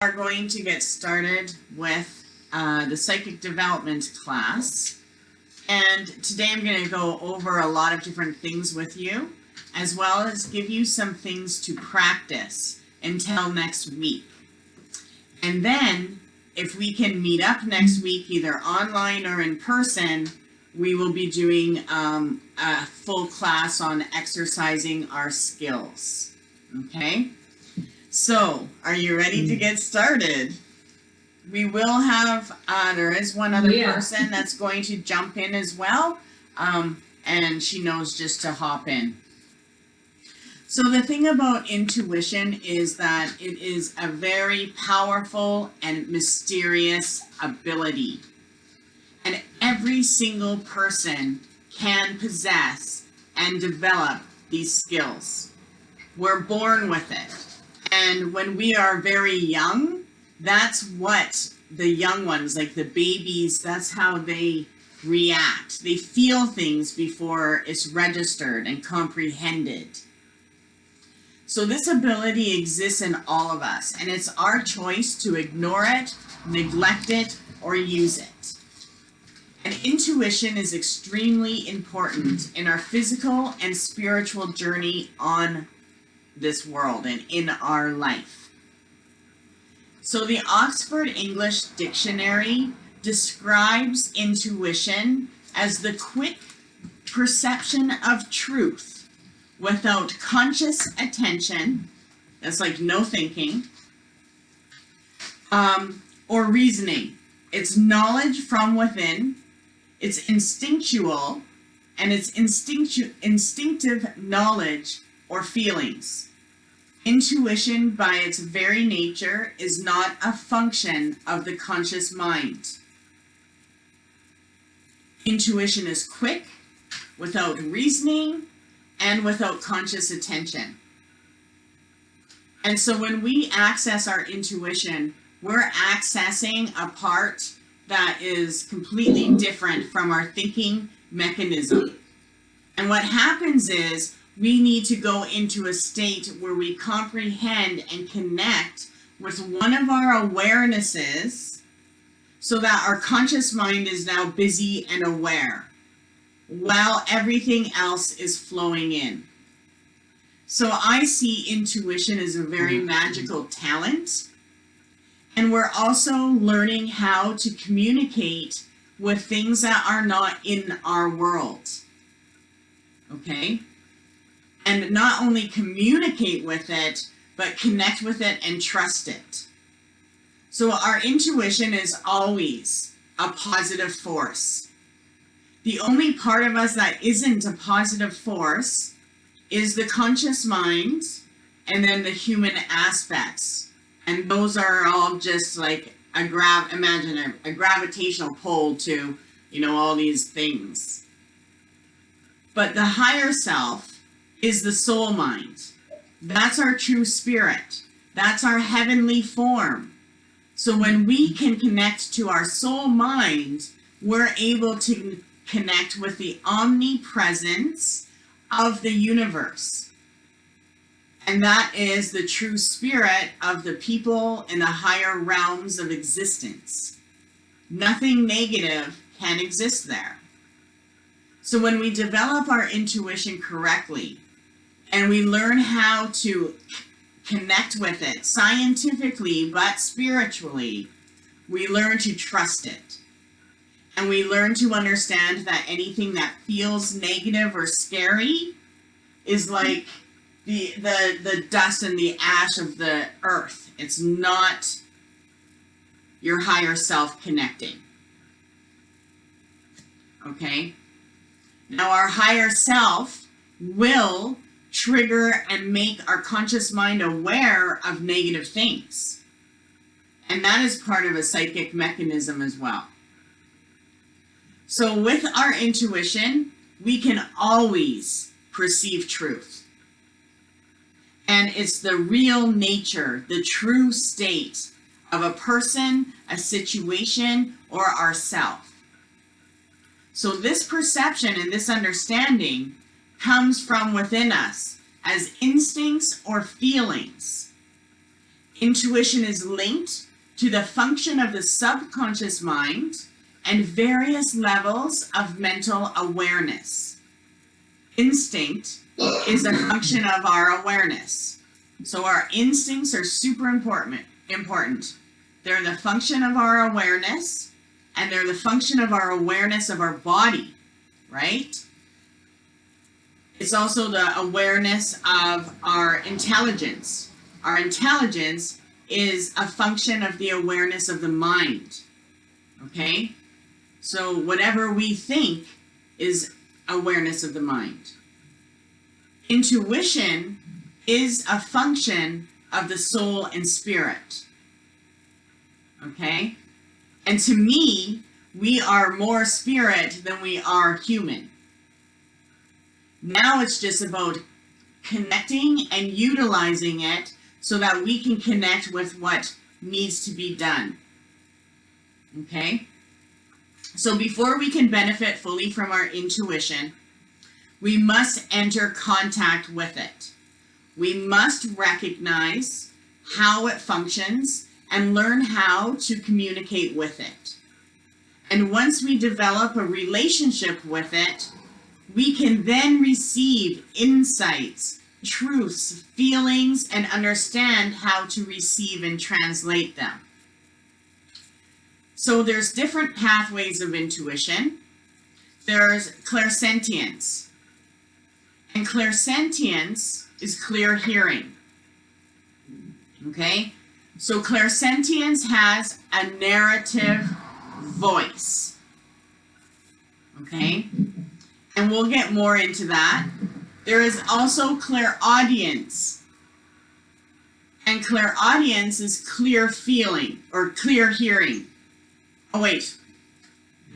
Are going to get started with the psychic development class, and today I'm going to go over a lot of different things with you, as well as give you some things to practice until next week. And then if we can meet up next week either online or in person, we will be doing a full class on exercising our skills. Okay? So, are you ready to get started? We will have, there is one other person that's going to jump in as well, and she knows just to hop in. So the thing about intuition is that it is a very powerful and mysterious ability. And every single person can possess and develop these skills. We're born with it. And when we are very young, that's what the young ones, like the babies, that's how they react. They feel things before it's registered and comprehended. So this ability exists in all of us, and it's our choice to ignore it, neglect it, or use it. And intuition is extremely important in our physical and spiritual journey on this world and in our life. So the Oxford English Dictionary describes intuition as the quick perception of truth without conscious attention, that's like no thinking, or reasoning. It's knowledge from within, it's instinctual, and it's instinctive knowledge or feelings. Intuition, by its very nature, is not a function of the conscious mind. Intuition is quick, without reasoning, and without conscious attention. And so when we access our intuition, we're accessing a part that is completely different from our thinking mechanism. And what happens is, we need to go into a state where we comprehend and connect with one of our awarenesses so that our conscious mind is now busy and aware while everything else is flowing in. So I see intuition as a very magical talent, and we're also learning how to communicate with things that are not in our world. Okay? And not only communicate with it, but connect with it and trust it. So our intuition is always a positive force. The only part of us that isn't a positive force is the conscious mind and then the human aspects. And those are all just like imagine a gravitational pull to, all these things. But the higher self is the soul mind. That's our true spirit. That's our heavenly form. So when we can connect to our soul mind, we're able to connect with the omnipresence of the universe. And that is the true spirit of the people in the higher realms of existence. Nothing negative can exist there. So when we develop our intuition correctly, and we learn how to connect with it scientifically but spiritually, we learn to trust it. And we learn to understand that anything that feels negative or scary is like the dust and the ash of the earth. It's not your higher self connecting. Okay? Now our higher self will trigger and make our conscious mind aware of negative things. And that is part of a psychic mechanism as well. So with our intuition, we can always perceive truth. And it's the real nature, the true state of a person, a situation, or ourself. So this perception and this understanding comes from within us as instincts or feelings. Intuition is linked to the function of the subconscious mind and various levels of mental awareness. Instinct is a function of our awareness. So our instincts are super important. They're the function of our awareness, and they're the function of our awareness of our body, right? It's also the awareness of our intelligence. Our intelligence is a function of the awareness of the mind, okay? So whatever we think is awareness of the mind. Intuition is a function of the soul and spirit, okay? And to me, we are more spirit than we are human. Now it's just about connecting and utilizing it so that we can connect with what needs to be done. Okay? So before we can benefit fully from our intuition, we must enter contact with it. We must recognize how it functions and learn how to communicate with it. And once we develop a relationship with it, we can then receive insights, truths, feelings, and understand how to receive and translate them. So there's different pathways of intuition. There's clairsentience. And clairsentience is clear hearing. Okay? So clairsentience has a narrative voice. Okay? And we'll get more into that. There is also clairaudience. And clairaudience is clear feeling or clear hearing. Oh, wait.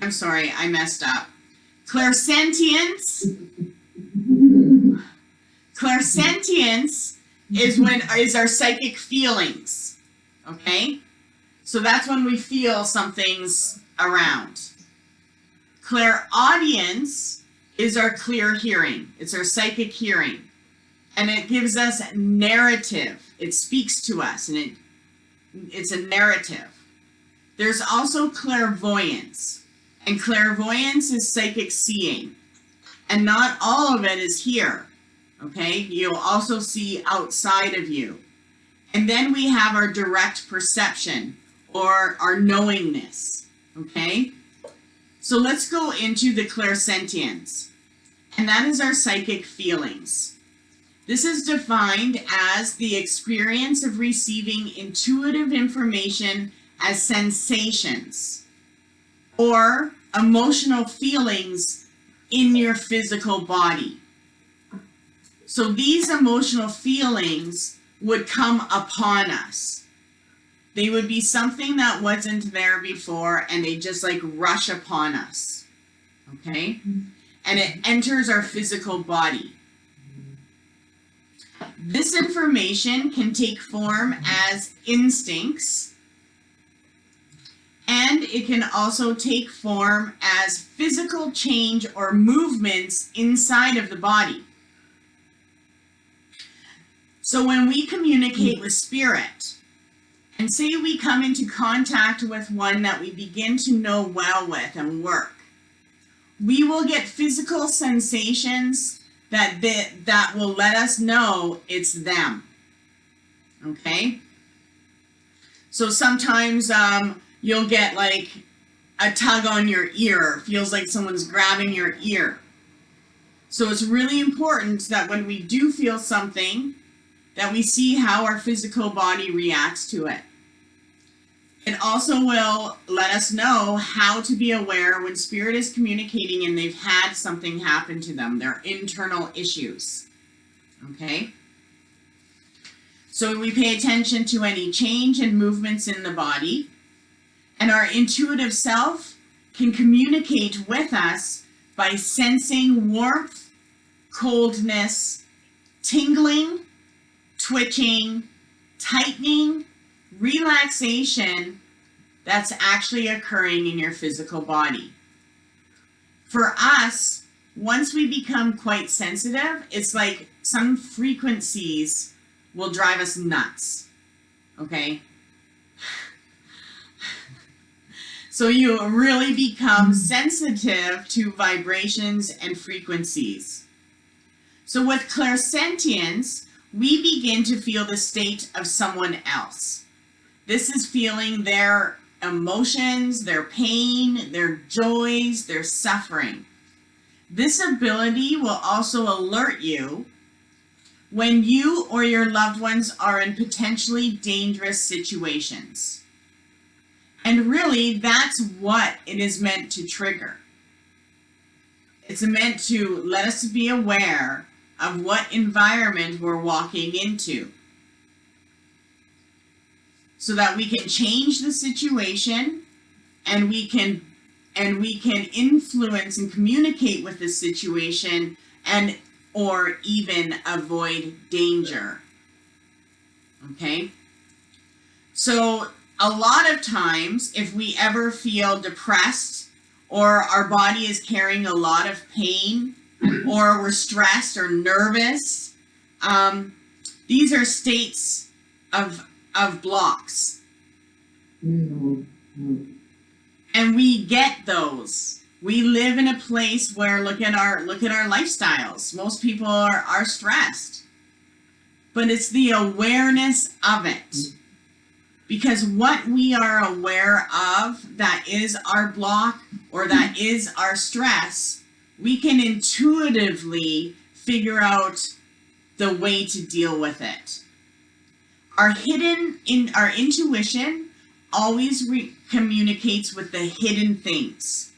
I'm sorry, I messed up. Clairsentience. Clairsentience is our psychic feelings. Okay? So that's when we feel something's around. Clairaudience is our clear hearing. It's our psychic hearing. And it gives us narrative. It speaks to us, and it's a narrative. There's also clairvoyance. And clairvoyance is psychic seeing. And not all of it is here. Okay? You'll also see outside of you. And then we have our direct perception, or our knowingness. Okay? So let's go into the clairsentience. And that is our psychic feelings. This is defined as the experience of receiving intuitive information as sensations or emotional feelings in your physical body. So these emotional feelings would come upon us. They would be something that wasn't there before, and they just like rush upon us. Okay? And it enters our physical body. This information can take form as instincts, and it can also take form as physical change or movements inside of the body. So when we communicate with spirit, and say we come into contact with one that we begin to know well with and work, we will get physical sensations that will let us know it's them. Okay? So sometimes you'll get like a tug on your ear. It feels like someone's grabbing your ear. So it's really important that when we do feel something, that we see how our physical body reacts to it. It also will let us know how to be aware when spirit is communicating and they've had something happen to them, their internal issues. Okay? So we pay attention to any change and movements in the body, and our intuitive self can communicate with us by sensing warmth, coldness, tingling, twitching, tightening, relaxation that's actually occurring in your physical body. For us, once we become quite sensitive, it's like some frequencies will drive us nuts. Okay? So you really become sensitive to vibrations and frequencies. So with clairsentience, we begin to feel the state of someone else. This is feeling their emotions, their pain, their joys, their suffering. This ability will also alert you when you or your loved ones are in potentially dangerous situations. And really, that's what it is meant to trigger. It's meant to let us be aware of what environment we're walking into, so that we can change the situation and we can influence and communicate with the situation and or even avoid danger. Okay? So a lot of times, if we ever feel depressed or our body is carrying a lot of pain or we're stressed or nervous, these are states of blocks. And we get those. We live in a place where look at our lifestyles. Most people are stressed. But it's the awareness of it. Because what we are aware of that is our block or that is our stress, we can intuitively figure out the way to deal with it. Our intuition always communicates with the hidden things.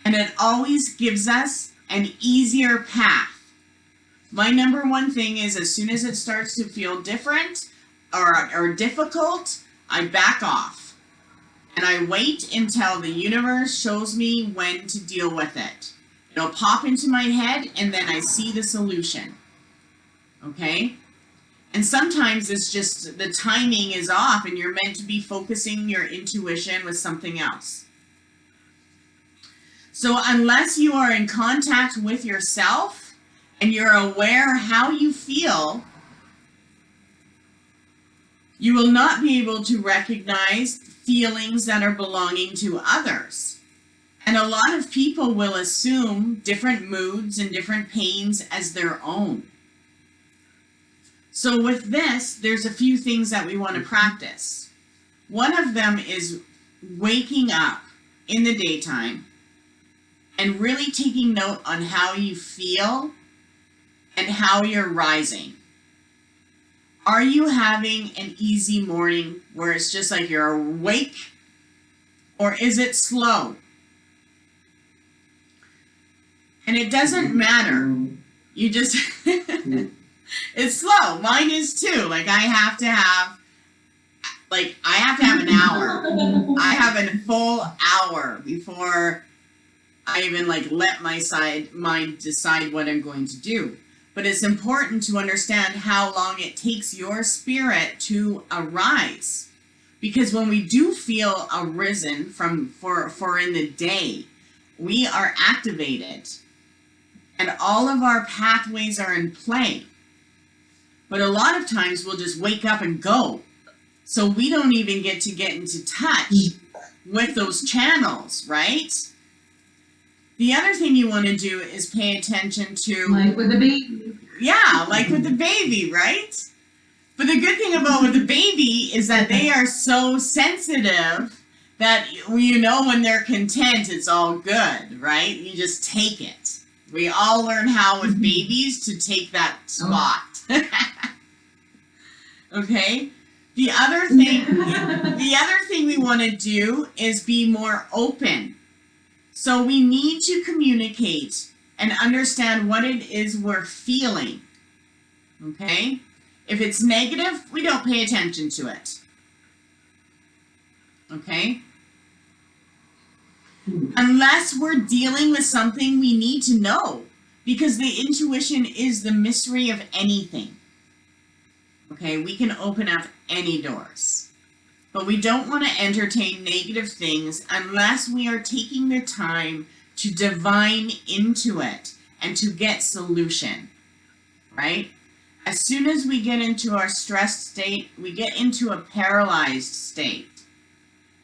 And it always gives us an easier path. My number one thing is as soon as it starts to feel different or difficult, I back off. And I wait until the universe shows me when to deal with it. It'll pop into my head and then I see the solution. Okay? And sometimes it's just the timing is off and you're meant to be focusing your intuition with something else. So unless you are in contact with yourself and you're aware how you feel, you will not be able to recognize feelings that are belonging to others. And a lot of people will assume different moods and different pains as their own. So with this, there's a few things that we want to practice. One of them is waking up in the daytime and really taking note on how you feel and how you're rising. Are you having an easy morning where it's just like you're awake, or is it slow? And it doesn't matter. You just, it's slow. Mine is too. Like I have to have an hour. I have a full hour before I even let my mind decide what I'm going to do. But it's important to understand how long it takes your spirit to arise. Because when we do feel arisen for in the day, we are activated. And all of our pathways are in play. But a lot of times we'll just wake up and go. So we don't even get into touch with those channels, right? The other thing you want to do is pay attention to... Like with the baby. Yeah, like with the baby, right? But the good thing about with the baby is that they are so sensitive that, when they're content, it's all good, right? You just take it. We all learn how with babies to take that spot. Okay? The other thing we want to do is be more open. So we need to communicate and understand what it is we're feeling. Okay? If it's negative, we don't pay attention to it. Okay? Unless we're dealing with something we need to know, because the intuition is the mystery of anything. Okay, we can open up any doors. But we don't want to entertain negative things unless we are taking the time to divine into it and to get solution, right? As soon as we get into our stressed state, we get into a paralyzed state.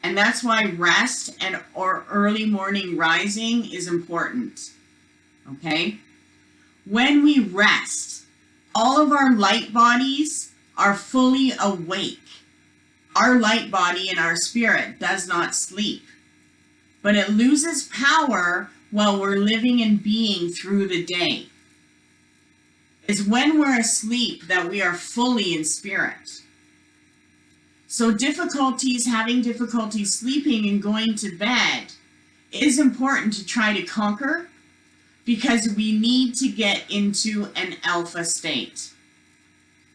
And that's why rest or early morning rising is important. Okay? When we rest, all of our light bodies are fully awake. Our light body and our spirit does not sleep, but it loses power while we're living and being through the day. It's when we're asleep that we are fully in spirit. So having difficulties sleeping and going to bed is important to try to conquer, because we need to get into an alpha state.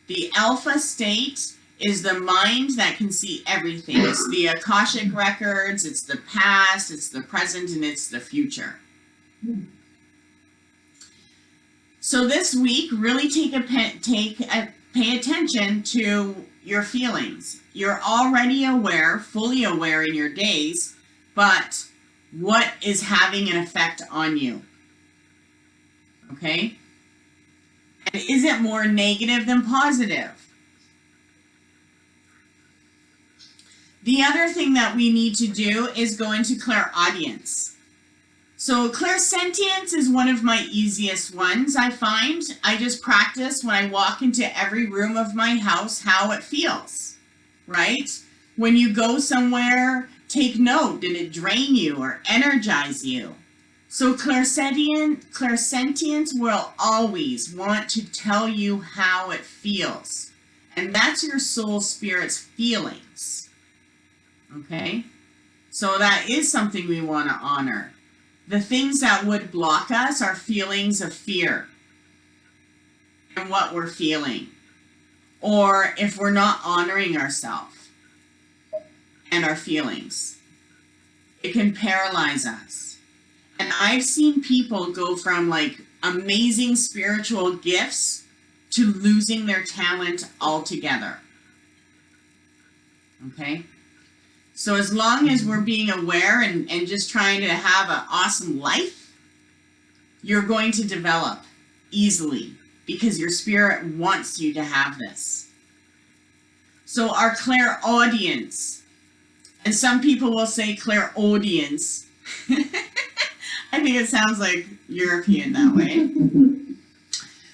The alpha state is the mind that can see everything. It's the Akashic records, it's the past, it's the present, and it's the future. So this week, really pay attention to your feelings. You're already aware, fully aware in your days, but what is having an effect on you? Okay? And is it more negative than positive? The other thing that we need to do is go into clairaudience. So Clairsentience is one of my easiest ones, I find. I just practice when I walk into every room of my house how it feels, right? When you go somewhere, take note. Did it drain you or energize you? So Clairsentience will always want to tell you how it feels. And that's your soul spirit's feelings. Okay? So that is something we want to honor. The things that would block us are feelings of fear and what we're feeling. Or if we're not honoring ourselves and our feelings. It can paralyze us. And I've seen people go from like amazing spiritual gifts to losing their talent altogether. Okay? So as long as we're being aware and just trying to have an awesome life, you're going to develop easily because your spirit wants you to have this. So our clairaudience, and some people will say clairaudience. I think it sounds like European that way.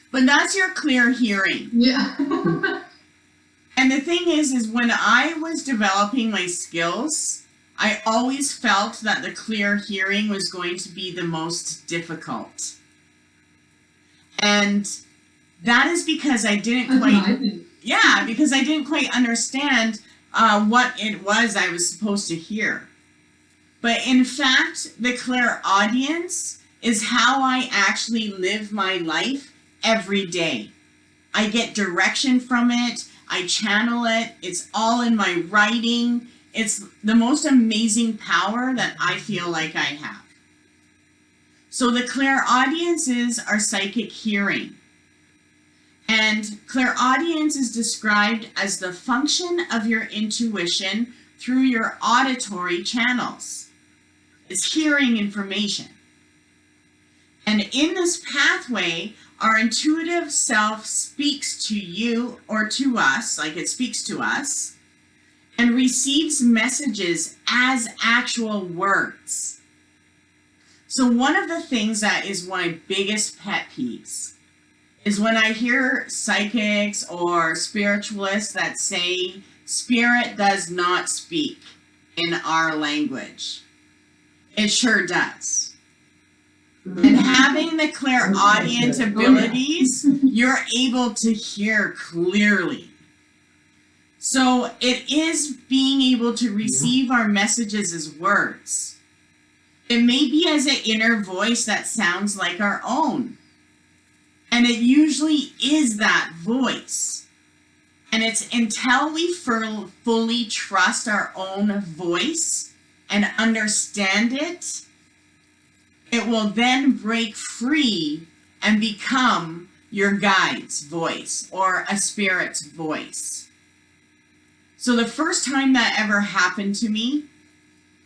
But that's your clear hearing. Yeah. And the thing is when I was developing my skills, I always felt that the clear hearing was going to be the most difficult. And that is because I didn't quite understand what it was I was supposed to hear. But in fact, the clairaudience is how I actually live my life every day. I get direction from it. I channel it. It's all in my writing. It's the most amazing power that I feel like I have. So the clairaudience is our psychic hearing. And clairaudience is described as the function of your intuition through your auditory channels. It's hearing information. And in this pathway, our intuitive self speaks to you or to us, like it speaks to us, and receives messages as actual words. So one of the things that is my biggest pet peeves is when I hear psychics or spiritualists that say spirit does not speak in our language. It sure does. And having the clairaudience abilities, you're able to hear clearly. So it is being able to receive our messages as words. It may be as an inner voice that sounds like our own. And it usually is that voice. And it's until we fully trust our own voice and understand it, it will then break free and become your guide's voice or a spirit's voice. So the first time that ever happened to me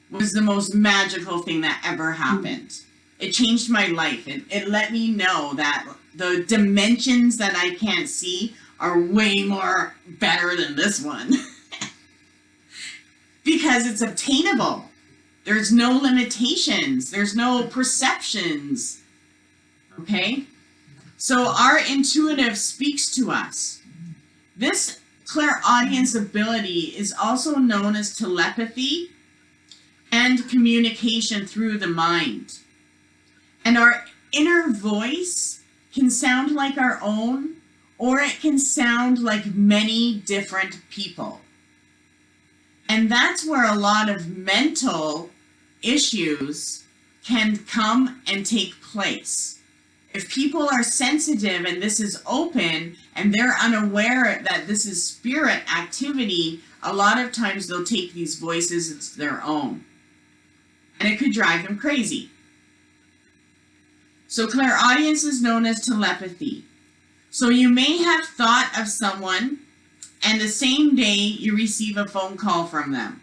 was the most magical thing that ever happened. It changed my life. It let me know that the dimensions that I can't see are way more better than this one. Because it's obtainable. There's no limitations. There's no perceptions. Okay? So our intuitive speaks to us. This clairaudience ability is also known as telepathy and communication through the mind. And our inner voice can sound like our own, or it can sound like many different people. And that's where a lot of mental issues can come and take place. If people are sensitive and this is open and they're unaware that this is spirit activity, a lot of times they'll take these voices as their own. And it could drive them crazy. So clairaudience is known as telepathy. So you may have thought of someone and the same day you receive a phone call from them.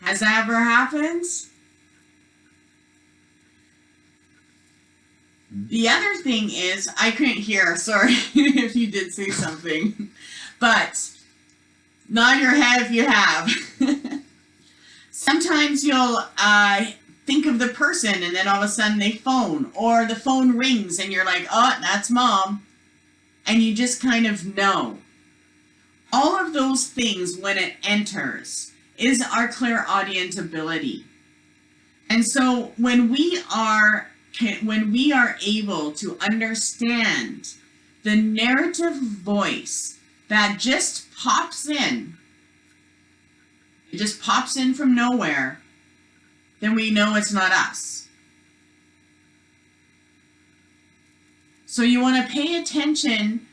Has that ever happened? The other thing is, I couldn't hear, sorry if you did say something, but nod your head if you have. Sometimes you'll think of the person and then all of a sudden they phone, or the phone rings and you're like, oh, that's mom. And you just kind of know. All of those things, when it enters, is our clairaudient ability. And so when we are able to understand the narrative voice that just pops in, it just pops in from nowhere, then we know it's not us. So you want to pay attention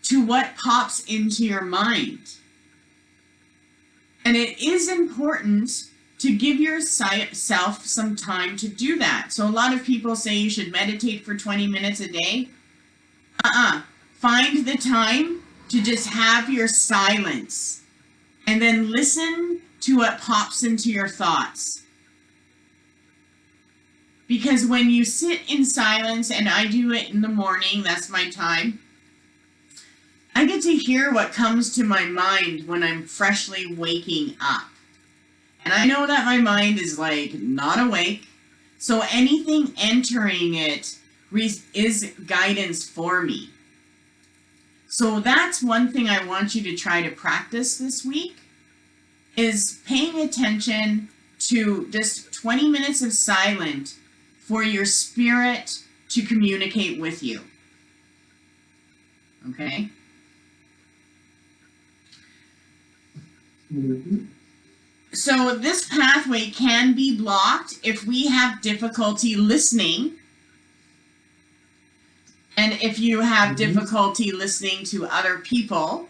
to what pops into your mind. And it is important to give yourself some time to do that. So a lot of people say you should meditate for 20 minutes a day. Find the time to just have your silence and then listen to what pops into your thoughts. Because when you sit in silence, and I do it in the morning, that's my time, I get to hear what comes to my mind when I'm freshly waking up. And I know that my mind is like not awake, so anything entering it is guidance for me. So that's one thing I want you to try to practice this week, is paying attention to just 20 minutes of silence for your spirit to communicate with you. Okay? So this pathway can be blocked if we have difficulty listening, and if you have difficulty listening to other people,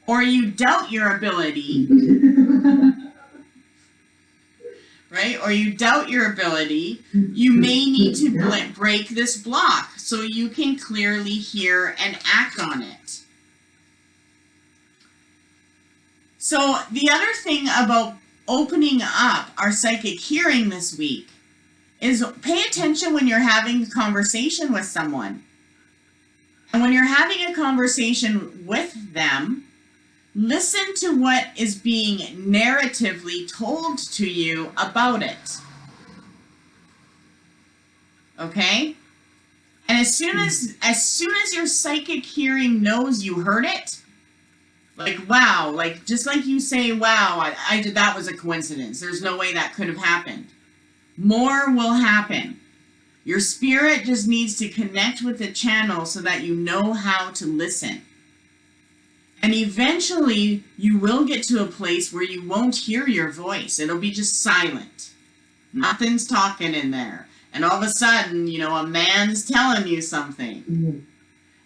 or you doubt your ability, right? Or you doubt your ability, you may need to break this block so you can clearly hear and act on it. So the other thing about opening up our psychic hearing this week is pay attention when you're having a conversation with someone. And when you're having a conversation with them, listen to what is being narratively told to you about it. Okay? And as soon as your psychic hearing knows you heard it, like, wow, like, just like you say, wow, that was a coincidence. There's no way that could have happened. More will happen. Your spirit just needs to connect with the channel so that you know how to listen. And eventually, you will get to a place where you won't hear your voice. It'll be just silent. Nothing's talking in there. And all of a sudden, you know, a man's telling you something. Mm-hmm.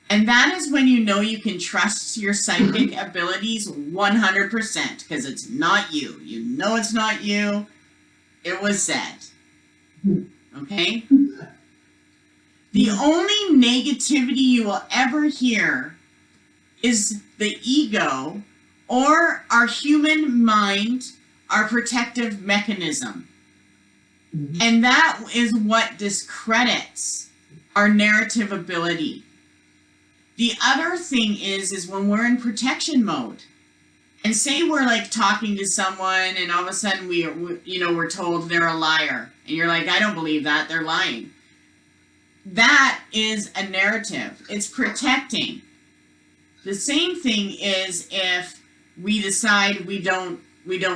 And that is when you know you can trust your psychic abilities 100%, because it's not you. You know it's not you. It was said. Okay? The only negativity you will ever hear is the ego or our human mind, our protective mechanism. And that is what discredits our narrative ability. The other thing is when we're in protection mode, and say we're like talking to someone and all of a sudden we're told they're a liar, and you're like, I don't believe that, they're lying. That is a narrative. It's protecting. The same thing is if we decide we don't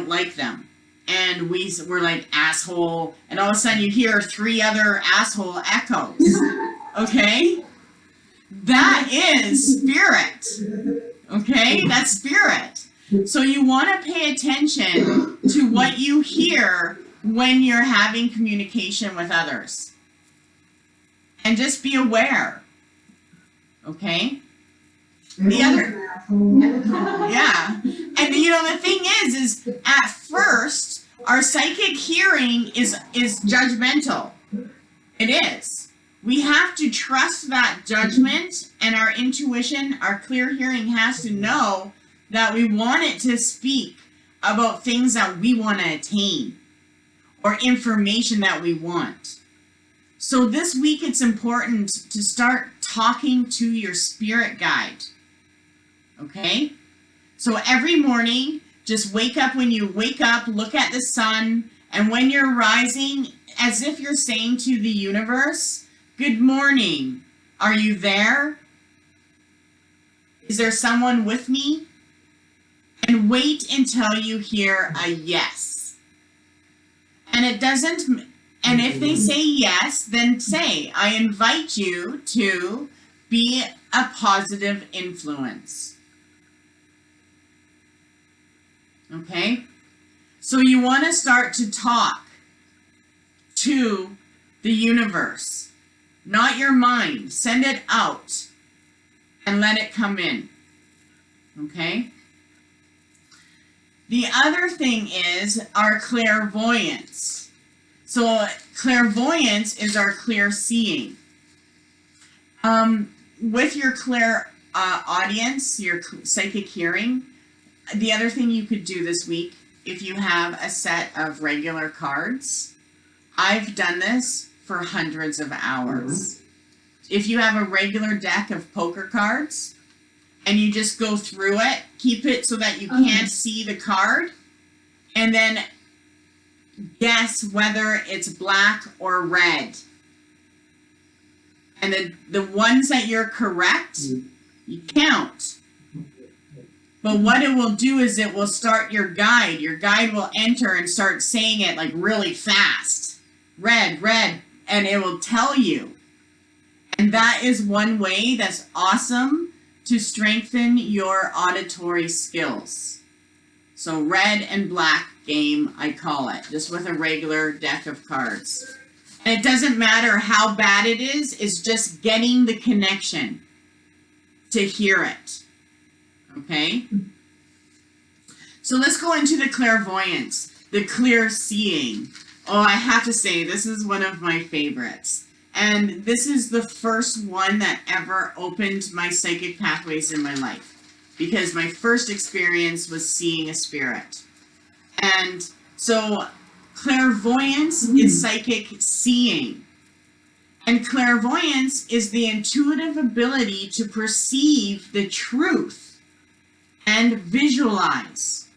like them, and we're like asshole, and all of a sudden you hear 3 other asshole echoes. Okay? That is spirit. Okay? That's spirit. So you want to pay attention to what you hear when you're having communication with others. And just be aware. Okay? The other, yeah. And the thing is at first, our psychic hearing is judgmental. It is. We have to trust that judgment, and our intuition, our clear hearing has to know that we want it to speak about things that we want to attain or information that we want. So this week it's important to start talking to your spirit guide. Okay? So every morning, just wake up. When you wake up, look at the sun, and when you're rising, as if you're saying to the universe, good morning. Are you there? Is there someone with me? And wait until you hear a yes. And if they say yes, then say, I invite you to be a positive influence. Okay? So you want to start to talk to the universe, not your mind. Send it out and let it come in. Okay? The other thing is our clairvoyance. So clairvoyance is our clear seeing. With your clairaudience, your psychic hearing, the other thing you could do this week, if you have a set of regular cards, I've done this for hundreds of hours. If you have a regular deck of poker cards, and you just go through it, keep it so that you can't see the card, and then guess whether it's black or red. And the ones that you're correct, you count. But what it will do is it will start your guide. Your guide will enter and start saying it like really fast. Red, red, and it will tell you. And that is one way that's awesome to strengthen your auditory skills. So red and black game, I call it, just with a regular deck of cards. And it doesn't matter how bad it is, it's just getting the connection to hear it. Okay? So let's go into the clairvoyance, the clear seeing. Oh, I have to say, this is one of my favorites. And this is the first one that ever opened my psychic pathways in my life, because my first experience was seeing a spirit. And so clairvoyance is psychic seeing. And clairvoyance is the intuitive ability to perceive the truth and visualize.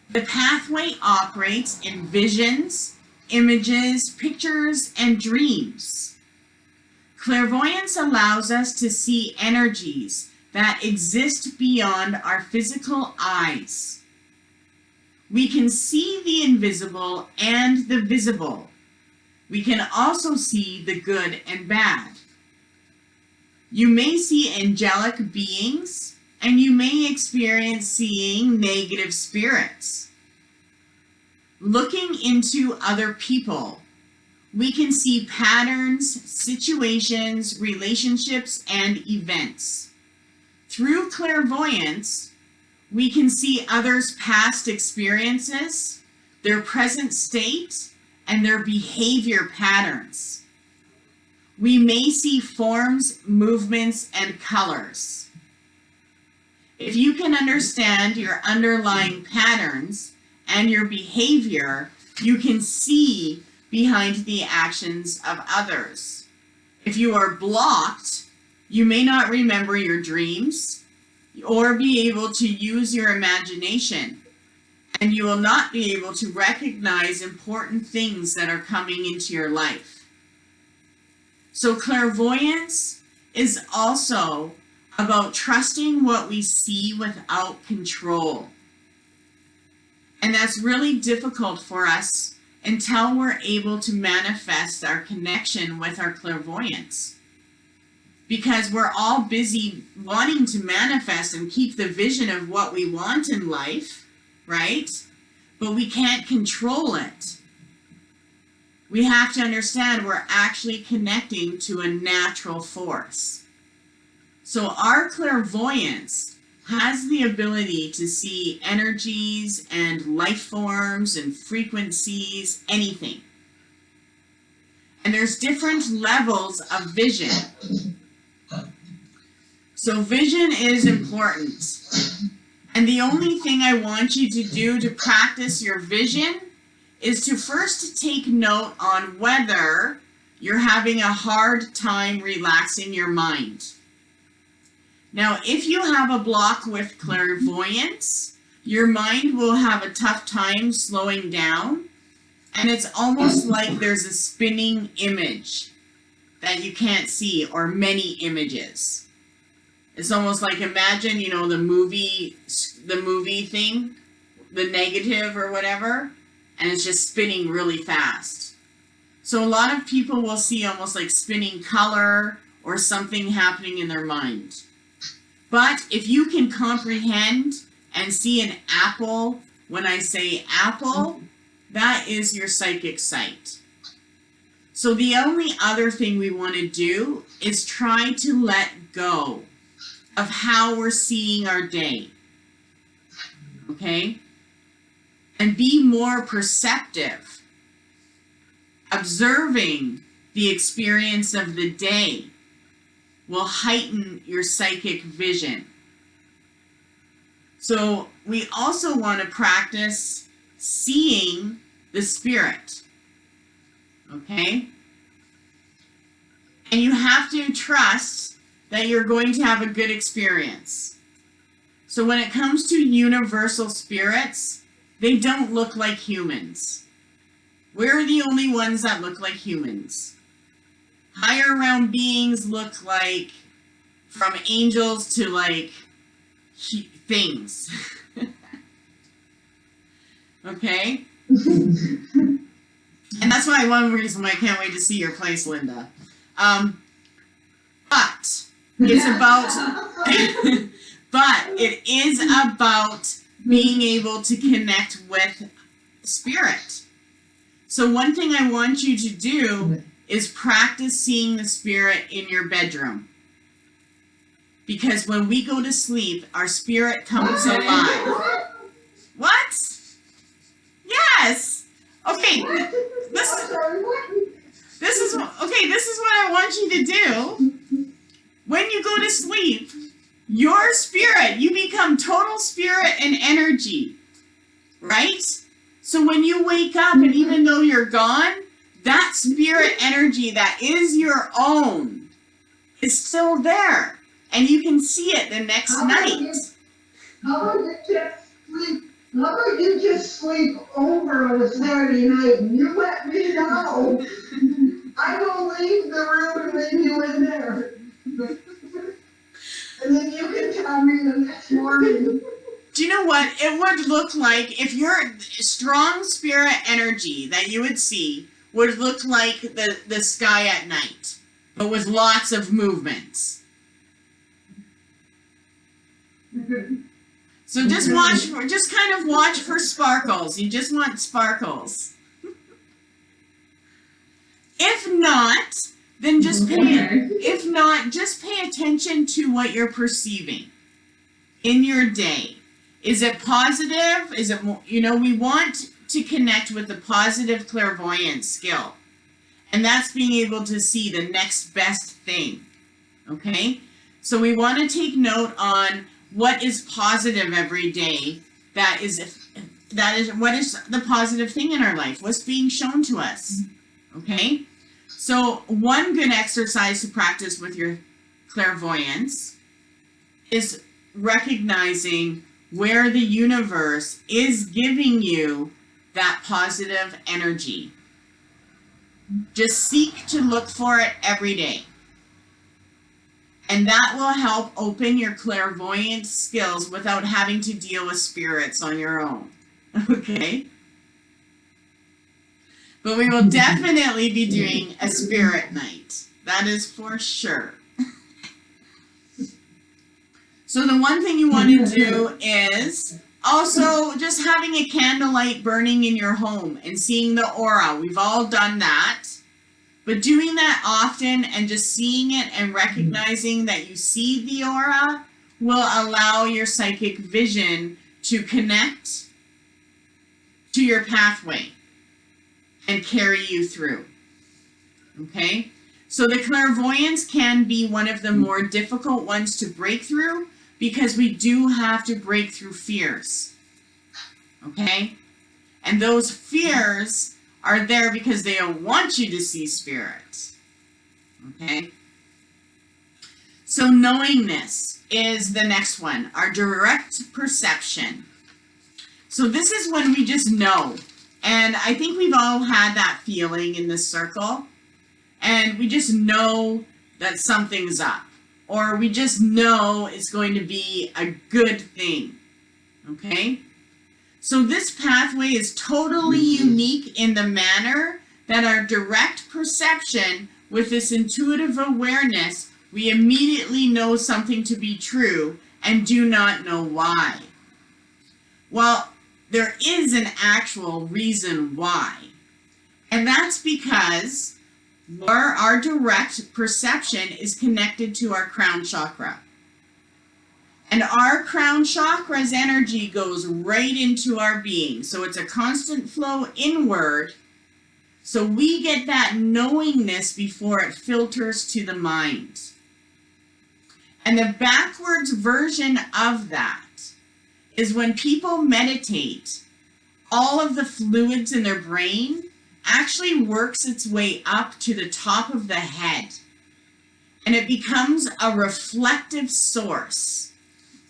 The pathway operates in visions, images, pictures, and dreams. Clairvoyance allows us to see energies that exist beyond our physical eyes. We can see the invisible and the visible. We can also see the good and bad. You may see angelic beings, and you may experience seeing negative spirits. Looking into other people, we can see patterns, situations, relationships, and events. Through clairvoyance, we can see others' past experiences, their present state, and their behavior patterns. We may see forms, movements, and colors. If you can understand your underlying patterns and your behavior, you can see behind the actions of others. If you are blocked, you may not remember your dreams or be able to use your imagination, and you will not be able to recognize important things that are coming into your life. So clairvoyance is also about trusting what we see without control. And that's really difficult for us until we're able to manifest our connection with our clairvoyance. Because we're all busy wanting to manifest and keep the vision of what we want in life, right? But we can't control it. We have to understand we're actually connecting to a natural force. So our clairvoyance has the ability to see energies and life forms and frequencies, anything. And there's different levels of vision. So vision is important. And the only thing I want you to do to practice your vision is to first take note on whether you're having a hard time relaxing your mind. Now, if you have a block with clairvoyance, your mind will have a tough time slowing down, and it's almost like there's a spinning image that you can't see, or many images. It's almost like, imagine, you know, the movie thing, the negative or whatever, and it's just spinning really fast. So a lot of people will see almost like spinning color or something happening in their mind. But if you can comprehend and see an apple, when I say apple, that is your psychic sight. So the only other thing we want to do is try to let go of how we're seeing our day. Okay? And be more perceptive. Observing the experience of the day will heighten your psychic vision. So we also want to practice seeing the spirit. Okay? And you have to trust that you're going to have a good experience. So when it comes to universal spirits, they don't look like humans. We're the only ones that look like humans. Higher realm beings look like, from angels to like things. Okay? And that's why one reason why I can't wait to see your place, Linda. But it's about, but it is about being able to connect with spirit. So one thing I want you to do is practice seeing the spirit in your bedroom. Because when we go to sleep, our spirit comes alive. What? Yes. Okay. This is what I want you to do. When you go to sleep, your spirit, you become total spirit and energy. Right? So when you wake up, and even though you're gone, that spirit energy that is your own is still there. And you can see it the next night. How about you just sleep over on a Saturday night and you let me know? I will leave the room and leave you in there. And then you can tell me the next morning. Do you know what it would look like if your strong spirit energy that you would see would look like the sky at night, but with lots of movements? So just kind of watch for sparkles. You just want sparkles. If not, then just pay attention to what you're perceiving in your day. Is it positive? Is it more, we want to connect with the positive clairvoyance skill. And that's being able to see the next best thing. Okay? So we want to take note on what is positive every day. What is the positive thing in our life? What's being shown to us? Okay? So one good exercise to practice with your clairvoyance is recognizing where the universe is giving you that positive energy. Just seek to look for it every day. And that will help open your clairvoyant skills without having to deal with spirits on your own. Okay? But we will definitely be doing a spirit night. That is for sure. So the one thing you want to do is also just having a candlelight burning in your home and seeing the aura. We've all done that. But doing that often and just seeing it and recognizing that you see the aura will allow your psychic vision to connect to your pathway and carry you through. Okay? So the clairvoyance can be one of the more difficult ones to break through because we do have to break through fears. Okay? And those fears are there because they don't want you to see spirit. Okay? So knowingness is the next one, our direct perception. So this is when we just know. And I think we've all had that feeling in this circle. And we just know that something's up. Or we just know it's going to be a good thing. Okay? So this pathway is totally unique in the manner that our direct perception with this intuitive awareness, we immediately know something to be true and do not know why. Well, there is an actual reason why. And that's because our direct perception is connected to our crown chakra. And our crown chakra's energy goes right into our being. So it's a constant flow inward. So we get that knowingness before it filters to the mind. And the backwards version of that is when people meditate, all of the fluids in their brain actually works its way up to the top of the head. And it becomes a reflective source.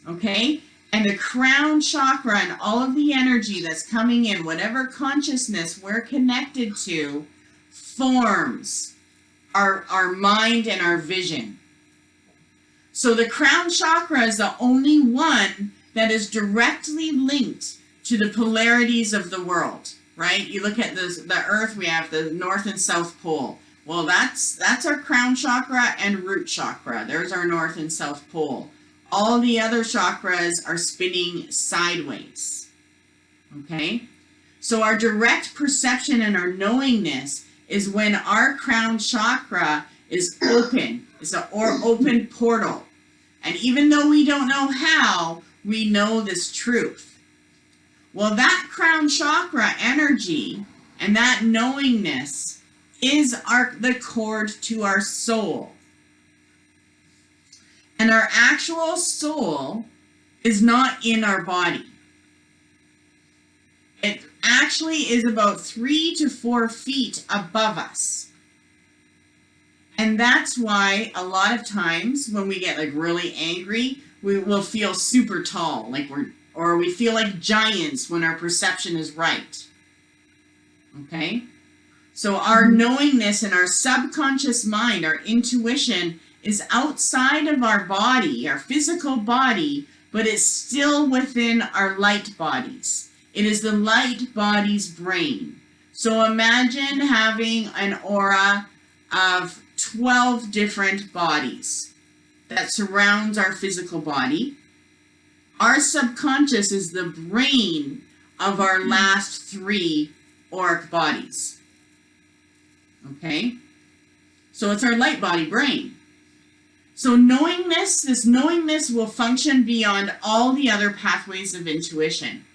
Okay? And the crown chakra and all of the energy that's coming in, whatever consciousness we're connected to, forms our mind and our vision. So the crown chakra is the only one that is directly linked to the polarities of the world, right? You look at the earth, we have the north and south pole. Well, that's our crown chakra and root chakra. There's our north and south pole. All the other chakras are spinning sideways, okay? So our direct perception and our knowingness is when our crown chakra is open. It's an open portal. And even though we don't know how, we know this truth. Well, that crown chakra energy and that knowingness is the cord to our soul. And our actual soul is not in our body. It actually is about 3 to 4 feet above us. And that's why a lot of times when we get like really angry, we will feel super tall, or we feel like giants when our perception is right. Okay? So our knowingness and our subconscious mind, our intuition, is outside of our body, our physical body, but it's still within our light bodies. It is the light body's brain. So imagine having an aura of 12 different bodies that surrounds our physical body. Our subconscious is the brain of our last 3 auric bodies. Okay? So it's our light body brain. So this knowingness will function beyond all the other pathways of intuition.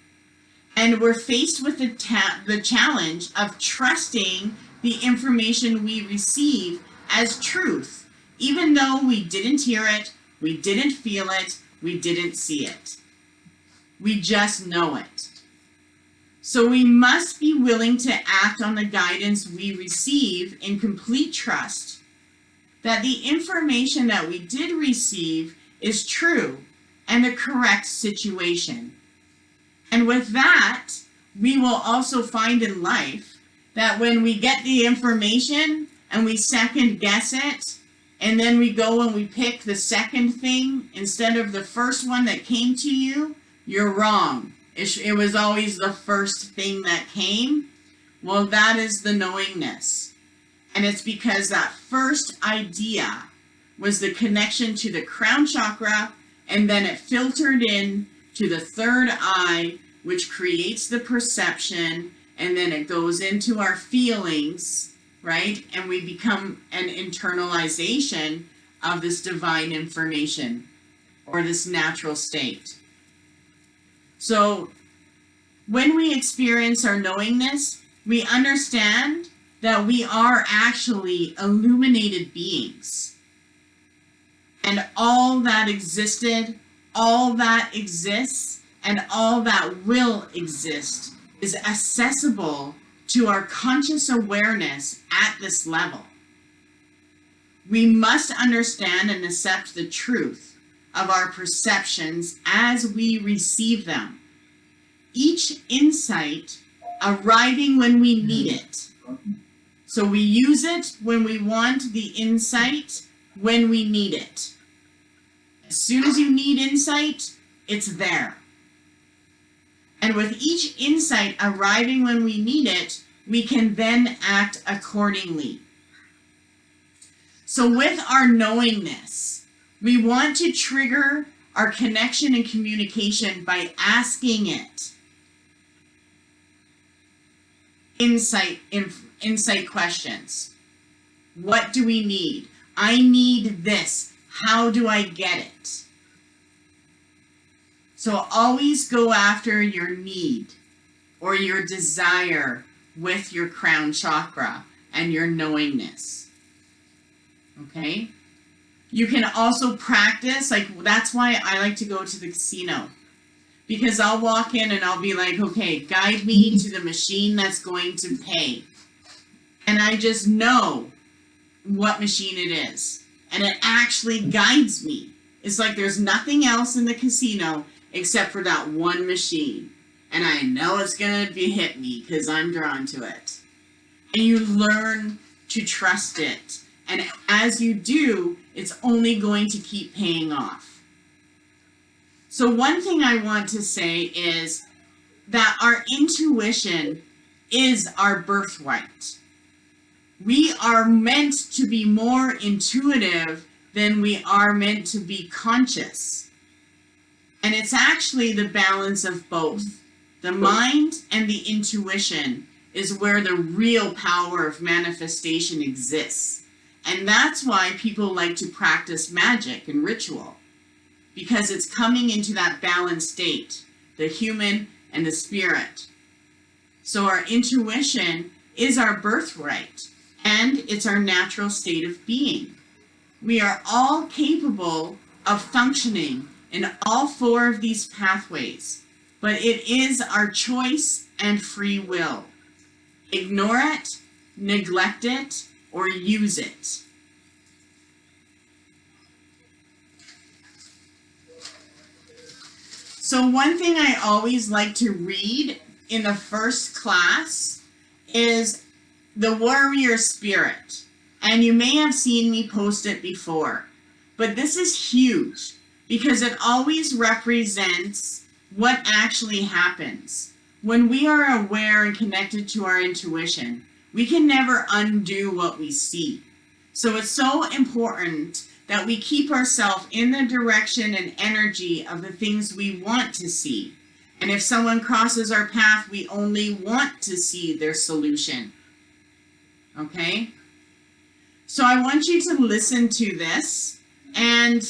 And we're faced with the challenge of trusting the information we receive as truth, even though we didn't hear it, we didn't feel it, we didn't see it. We just know it. So we must be willing to act on the guidance we receive in complete trust that the information that we did receive is true and the correct situation. And with that, we will also find in life that when we get the information and we second guess it, and then we go and we pick the second thing instead of the first one that came to you, you're wrong. It was always the first thing that came. Well, that is the knowingness. And it's because that first idea was the connection to the crown chakra, and then it filtered in to the third eye, which creates the perception, and then it goes into our feelings, right? And we become an internalization of this divine information or this natural state. So when we experience our knowingness, we understand that we are actually illuminated beings. And all that existed, all that exists, and all that will exist is accessible to our conscious awareness at this level. We must understand and accept the truth of our perceptions as we receive them. Each insight arriving when we need it. So we use it when we want the insight, when we need it. As soon as you need insight, it's there. And with each insight arriving when we need it, we can then act accordingly. So with our knowingness, we want to trigger our connection and communication by asking it insight questions. What do we need? I need this. How do I get it? So always go after your need or your desire with your crown chakra and your knowingness. Okay? You can also practice, like that's why I like to go to the casino. Because I'll walk in and I'll be like, okay, guide me to the machine that's going to pay. And I just know what machine it is. And it actually guides me. It's like there's nothing else in the casino except for that one machine. And I know it's going to hit me because I'm drawn to it. And you learn to trust it. And as you do, it's only going to keep paying off. So one thing I want to say is that our intuition is our birthright. We are meant to be more intuitive than we are meant to be conscious. And it's actually the balance of both. The mind and the intuition is where the real power of manifestation exists. And that's why people like to practice magic and ritual. Because it's coming into that balanced state, the human and the spirit. So our intuition is our birthright, and it's our natural state of being. We are all capable of functioning in all four of these pathways, but it is our choice and free will. Ignore it, neglect it, or use it. So one thing I always like to read in the first class is the warrior spirit. And you may have seen me post it before. But this is huge because it always represents what actually happens. When we are aware and connected to our intuition, we can never undo what we see. So it's so important that we keep ourselves in the direction and energy of the things we want to see. And if someone crosses our path, we only want to see their solution. Okay? So I want you to listen to this and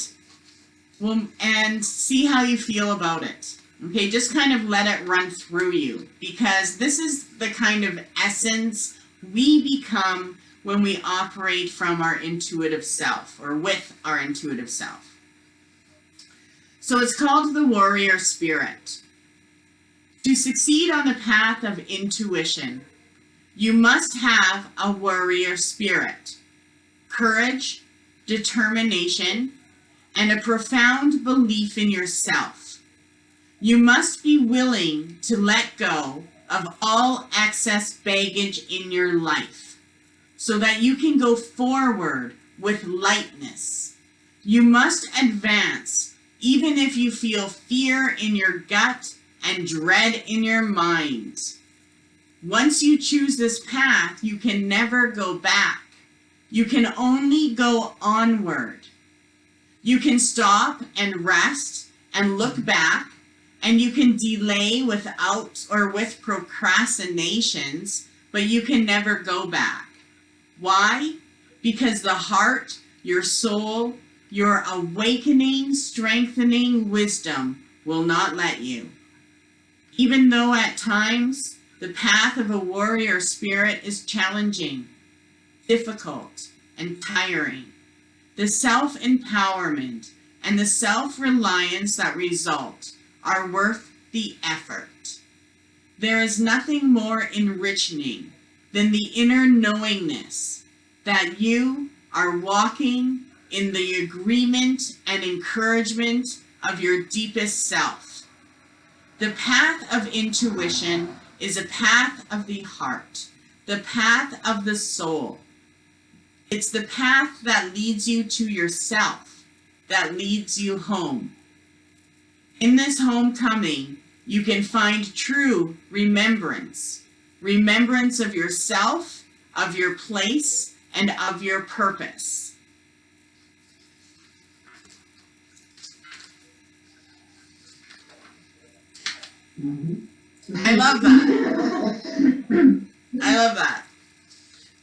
see how you feel about it. Okay, just kind of let it run through you, because this is the kind of essence we become when we operate from our intuitive self, or with our intuitive self. So it's called the warrior spirit. To succeed on the path of intuition, you must have a warrior spirit, courage, determination, and a profound belief in yourself. You must be willing to let go of all excess baggage in your life so that you can go forward with lightness. You must advance even if you feel fear in your gut and dread in your mind. Once you choose this path, you can never go back. You can only go onward. You can stop and rest and look back, and you can delay without or with procrastinations, but you can never go back. Why? Because the heart, your soul, your awakening, strengthening wisdom will not let you. Even though at times the path of a warrior spirit is challenging, difficult, and tiring, the self-empowerment and the self-reliance that result are worth the effort. There is nothing more enriching than the inner knowingness that you are walking in the agreement and encouragement of your deepest self. The path of intuition is a path of the heart, the path of the soul. It's the path that leads you to yourself, that leads you home. In this homecoming, you can find true remembrance, remembrance of yourself, of your place, and of your purpose. I love that. I love that.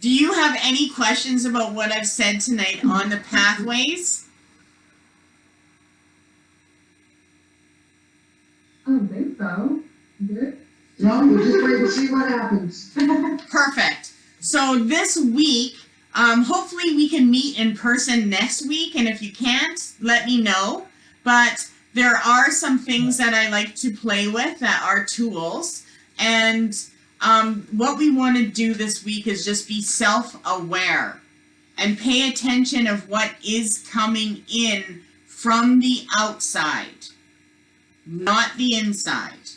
Do you have any questions about what I've said tonight on the pathways? I don't think so. Good. No, we'll just wait and see what happens. Perfect. So this week, hopefully we can meet in person next week, and if you can't, let me know. But there are some things that I like to play with that are tools, and what we want to do this week is just be self-aware and pay attention of what is coming in from the outside, not the inside.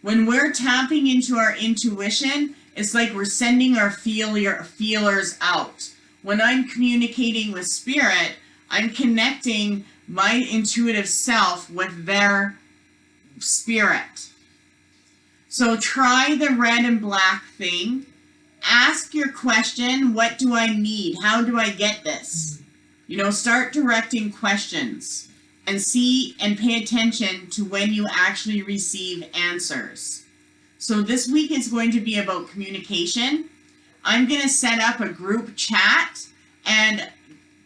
When we're tapping into our intuition, it's like we're sending our feelers out. When I'm communicating with spirit, I'm connecting my intuitive self with their spirit. So try the red and black thing. Ask your question, what do I need? How do I get this? You know, start directing questions and see and pay attention to when you actually receive answers. So this week is going to be about communication. I'm going to set up a group chat and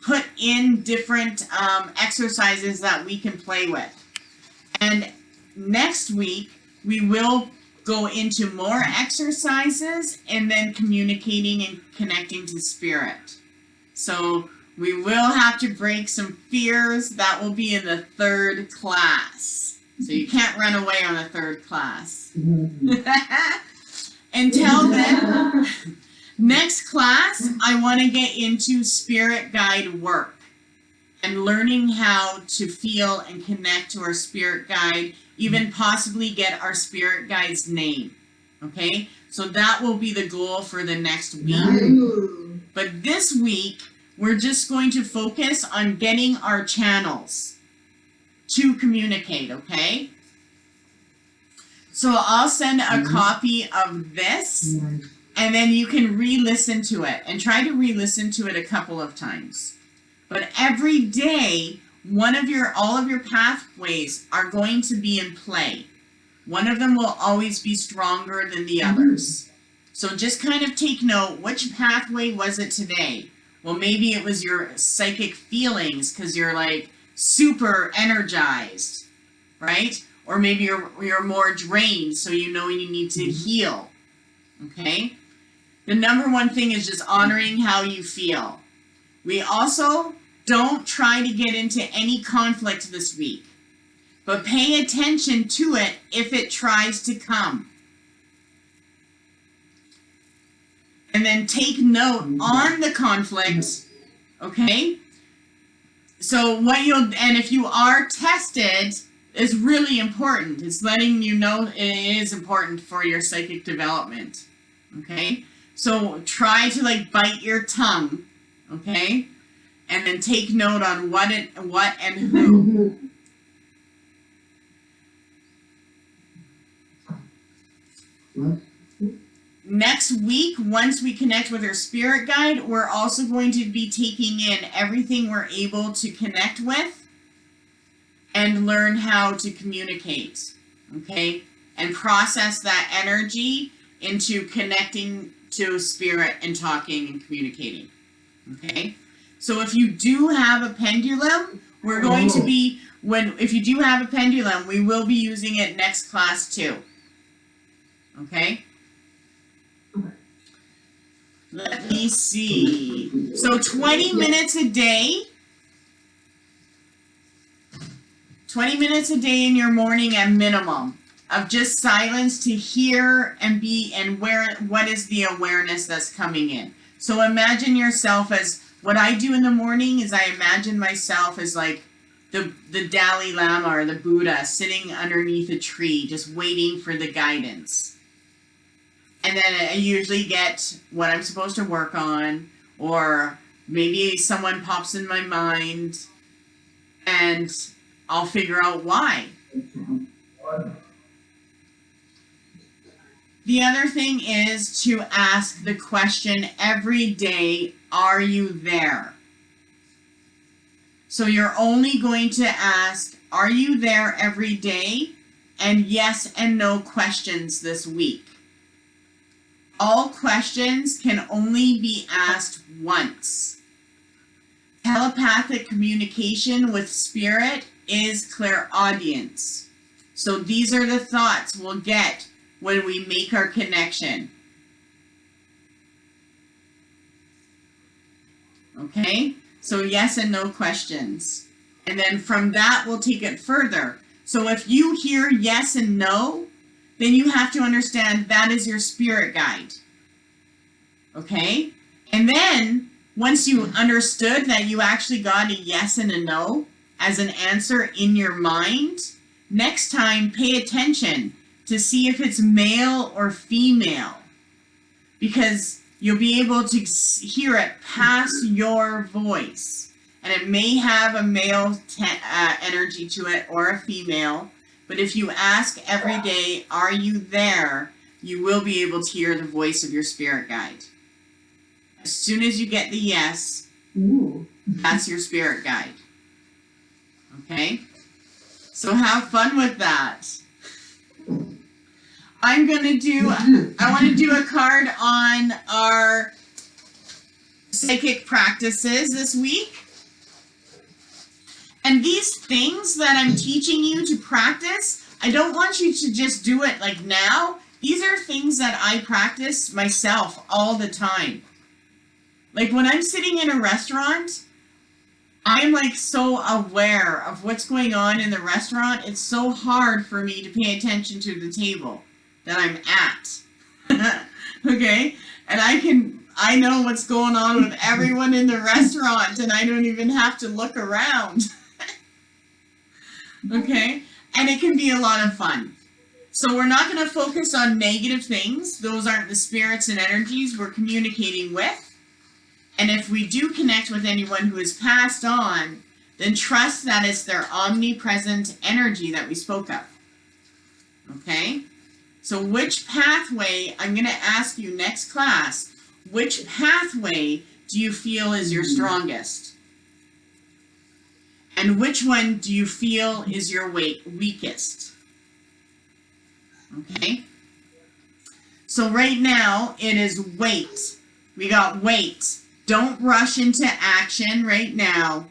put in different exercises that we can play with. And next week, we will go into more exercises and then communicating and connecting to spirit. So we will have to break some fears. That will be in the 3rd class. So you can't run away on the 3rd class. Until then, next class, I want to get into spirit guide work and learning how to feel and connect to our spirit guide, even possibly get our spirit guide's name. Okay? So that will be the goal for the next week. But this week, we're just going to focus on getting our channels to communicate, okay? So I'll send a copy of this, and then you can re-listen to it, and try to re-listen to it a couple of times. But every day, all of your pathways are going to be in play. One of them will always be stronger than the others. So just kind of take note, which pathway was it today? Well, maybe it was your psychic feelings because you're like super energized, right? Or maybe you're more drained, so you know you need to heal, okay? The number one thing is just honoring how you feel. We also don't try to get into any conflict this week. but pay attention to it if it tries to come. And then take note on the conflict, okay? So and if you are tested, it's really important. It's letting you know it is important for your psychic development, okay? So try to like bite your tongue, okay? And then take note on what and who. Next week, once we connect with our spirit guide, we're also going to be taking in everything we're able to connect with and learn how to communicate, okay? And process that energy into connecting to spirit and talking and communicating, okay? So if you do have a pendulum, we're going to be, if you do have a pendulum, we will be using it next class too, okay? Let me see. So 20 minutes a day. 20 minutes a day in your morning at minimum of just silence to hear and what is the awareness that's coming in. So imagine yourself as, what I do in the morning is I imagine myself as like the Dalai Lama or the Buddha sitting underneath a tree just waiting for the guidance. And then I usually get what I'm supposed to work on, or maybe someone pops in my mind, and I'll figure out why. The other thing is to ask the question every day, are you there? So you're only going to ask, are you there every day? And yes and no questions this week. All questions can only be asked once. Telepathic communication with spirit is clairaudience. So these are the thoughts we'll get when we make our connection. Okay? So yes and no questions. And then from that, we'll take it further. So if you hear yes and no, then you have to understand that is your spirit guide. Okay? And then, once you understood that you actually got a yes and a no as an answer in your mind, next time pay attention to see if it's male or female. Because you'll be able to hear it past your voice. And it may have a male energy to it or a female. But if you ask every day, are you there? You will be able to hear the voice of your spirit guide. As soon as you get the yes, that's your spirit guide. Okay? So have fun with that. I want to do a card on our psychic practices this week. And these things that I'm teaching you to practice, I don't want you to just do it like now. These are things that I practice myself all the time. Like when I'm sitting in a restaurant, I'm like so aware of what's going on in the restaurant. It's so hard for me to pay attention to the table that I'm at. Okay? And I know what's going on with everyone in the restaurant, and I don't even have to look around. Okay? And it can be a lot of fun. So we're not going to focus on negative things. Those aren't the spirits and energies we're communicating with. And if we do connect with anyone who has passed on, then trust that it's their omnipresent energy that we spoke of. Okay? So which pathway, I'm going to ask you next class, which pathway do you feel is your strongest? And which one do you feel is your weakest? Okay? So right now, it is wait. We got wait. Don't rush into action right now.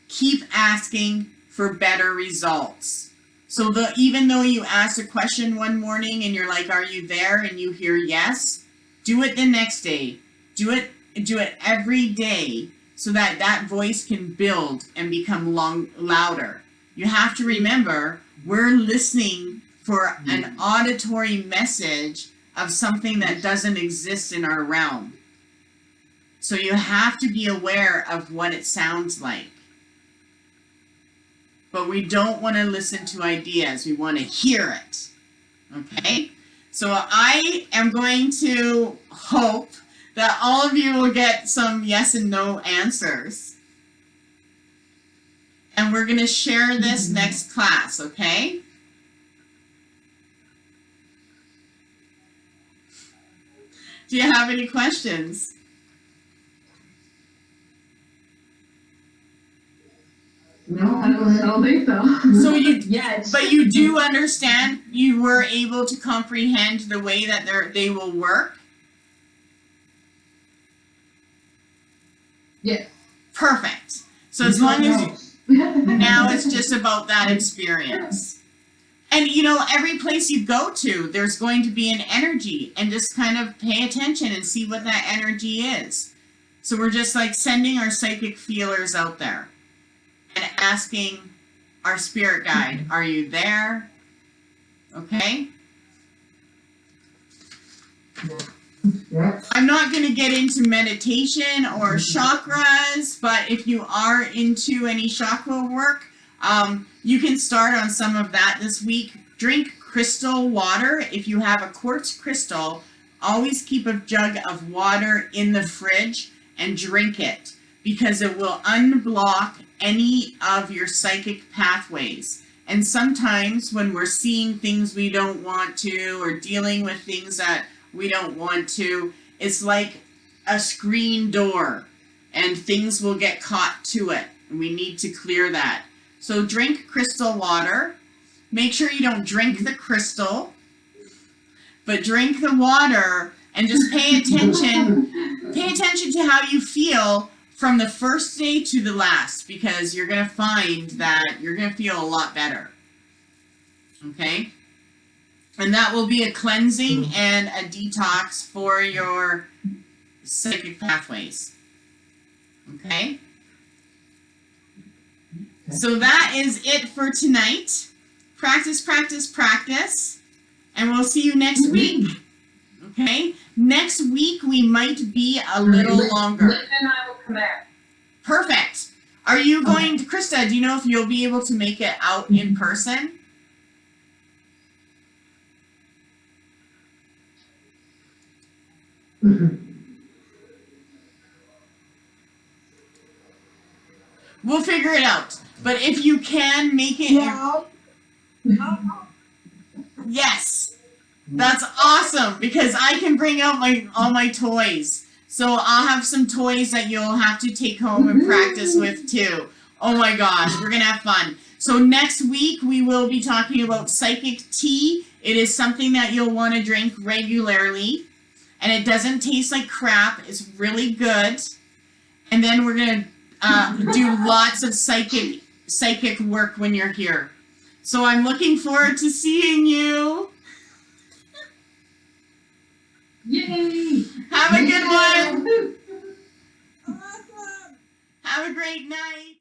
Keep asking for better results. So even though you asked a question one morning and you're like, are you there? And you hear yes, do it the next day. Do it every day so that that voice can build and become louder. You have to remember, We're listening for an auditory message of something that doesn't exist in our realm. So you have to be aware of what it sounds like. But we don't want to listen to ideas. We want to hear it. Okay? So I am going to hope that all of you will get some yes and no answers. And we're going to share this next class, okay? Do you have any questions? No, I don't think so. So you, Yes. but you do understand, you were able to comprehend the way that they will work? Yes. Perfect. So as long as now it's just about that experience. And you know, every place you go to, there's going to be an energy, and just kind of pay attention and see what that energy is. So we're just like sending our psychic feelers out there and asking our spirit guide, are you there? Okay? Yeah. I'm not going to get into meditation or chakras, but if you are into any chakra work, you can start on some of that this week. Drink crystal water. If you have a quartz crystal, always keep a jug of water in the fridge and drink it, because it will unblock any of your psychic pathways. And sometimes when we're seeing things we don't want to, or dealing with things that we don't want to, it's like a screen door, and things will get caught to it. And we need to clear that. So drink crystal water. Make sure you don't drink the crystal, but drink the water, and just pay attention. Pay attention to how you feel from the first day to the last, because you're going to find that you're going to feel a lot better. Okay? And that will be a cleansing and a detox for your psychic pathways. Okay? So that is it for tonight. Practice, practice, practice. And we'll see you next week. Okay? Next week we might be a little longer. Linda and I will come back. Perfect. Are you going to, Krista, do you know if you'll be able to make it out in person? We'll figure it out. But if you can make it, yes, that's awesome, because I can bring out all my toys. So I'll have some toys that you'll have to take home and practice with too. Oh my gosh, we're gonna have fun. So next week we will be talking about psychic tea. It is something that you'll want to drink regularly, and it doesn't taste like crap. It's really good. And then we're gonna do lots of psychic work when you're here. So I'm looking forward to seeing you. Yay! Have a good one. Have a great night.